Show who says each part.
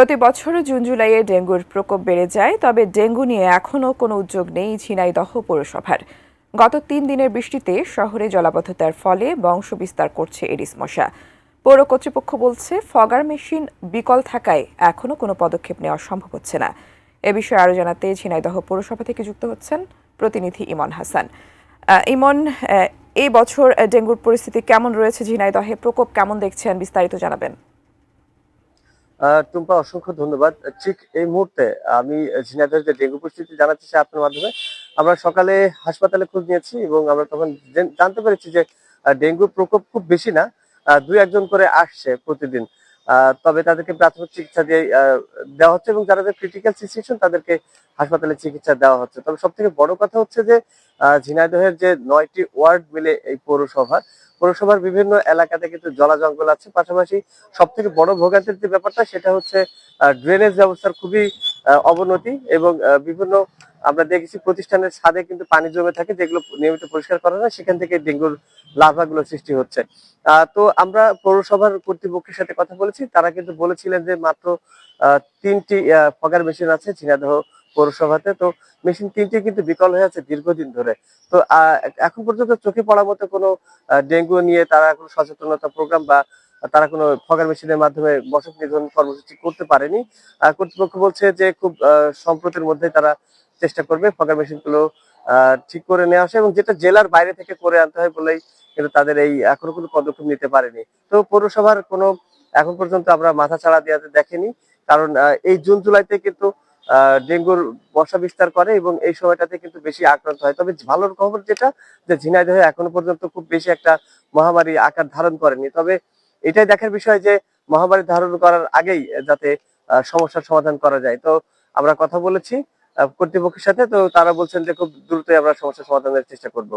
Speaker 1: প্রতি বছর জুন জুলাইয়ে ডেঙ্গুর প্রকোপ বেড়ে যায়, তবে ডেঙ্গু নিয়ে এখনও কোনো উদ্যোগ নেই ঝিনাইদহ পৌরসভার। গত 3 দিনের বৃষ্টিতে শহরে জলাবদ্ধতার ফলে বংশবিস্তার করছে এডিস মশা। পৌর কর্তৃপক্ষ বলছে ফগার মেশিন বিকল থাকায় এখনও কোনো পদক্ষেপ নেওয়া সম্ভব হচ্ছে না। এ বিষয়ে আরও জানাতে ঝিনাইদহ পৌরসভা থেকে যুক্ত হচ্ছেন প্রতিনিধি ইমন হাসান। ইমন, এই বছর ডেঙ্গুর পরিস্থিতি কেমন রয়েছে ঝিনাইদহে, প্রকোপ কেমন দেখছেন, বিস্তারিত জানাবেন।
Speaker 2: টুম্পা, অসংখ্য ধন্যবাদ। ঠিক এই মুহূর্তে আমি ঝিনাইদহের যে ডেঙ্গু পরিস্থিতি জানাতে চাই আপনার মাধ্যমে। আমরা সকালে হাসপাতালে খোঁজ নিয়েছি এবং আমরা তখন জানতে পেরেছি যে ডেঙ্গুর প্রকোপ খুব বেশি না, 2-1 জন করে আসছে প্রতিদিন। তবে তাদেরকে প্রাথমিক চিকিৎসা দিয়ে দেওয়া হচ্ছে এবং যারা ক্রিটিক্যাল সিচুয়েশন তাদেরকে হাসপাতালে চিকিৎসা দেওয়া হচ্ছে। তবে সব থেকে বড় কথা হচ্ছে যে ঝিনাইদহের যে 9টি ওয়ার্ড মিলে এই পৌরসভার বিভিন্ন এলাকাতে কিন্তু জলা জঙ্গল আছে। পাশাপাশি সব থেকে বড় ভোগান্তির যে ব্যাপারটা সেটা হচ্ছে ড্রেনেজ ব্যবস্থার খুবই অবনতি এবং বিভিন্ন আমরা দেখেছি প্রতিষ্ঠানের ছাদে কিন্তু পানি জমে থাকে, যেগুলো নিয়মিত পরিষ্কার করা হয়, সেখান থেকে ডেঙ্গুর লার্ভা গুলো সৃষ্টি হচ্ছে। তো আমরা পৌরসভার কর্তৃপক্ষের সাথে কথা বলেছি, তারা কিন্তু বলেছিলেন যে মাত্র 3টি ফগার মেশিন আছে ঝিনাইদহ পৌরসভাতে। তো মেশিন 3টি কিন্তু বিকল হয়ে আছে দীর্ঘদিন ধরে। তো এখন পর্যন্ত চোখে পড়ার মতো কোনো ডেঙ্গু নিয়ে তারা কোনো সচেতনতা প্রোগ্রাম বা তারা কোনো ফগার মেশিনের মাধ্যমে মশক নিধন কর্মসূচি করতে পারেনি। কর্তৃপক্ষ বলছে যে খুব সম্প্রতির মধ্যে তারা চেষ্টা করবে ফগার মেশিন গুলো ঠিক করে নিয়ে আসে, এবং যেটা জেলার বাইরে থেকে করে আনতে হয় বলেই কিন্তু তাদের এই এখনো কোনো পদক্ষেপ নিতে পারেনি। তো পৌরসভার কোনো এখন পর্যন্ত আমরা মাথা ছাড়া দেওয়াতে দেখেনি, কারণ এই জুন জুলাইতে কিন্তু ডেঙ্গুর মশা বিস্তার করে এবং এই সময়টাতে কিন্তু বেশি আক্রান্ত হয়। তবে ভালো খবর যেটা, যে ঝিনাইদহে এখনো পর্যন্ত খুব বেশি একটা মহামারী আকার ধারণ করেনি। তবে এটাই দেখার বিষয় যে মহামারী ধারণ করার আগেই যাতে সমস্যার সমাধান করা যায়। তো আমরা কথা বলেছি কর্তৃপক্ষের সাথে, তো তারা বলছেন যে খুব দ্রুতই আমরা সমস্যার সমাধানের চেষ্টা করব।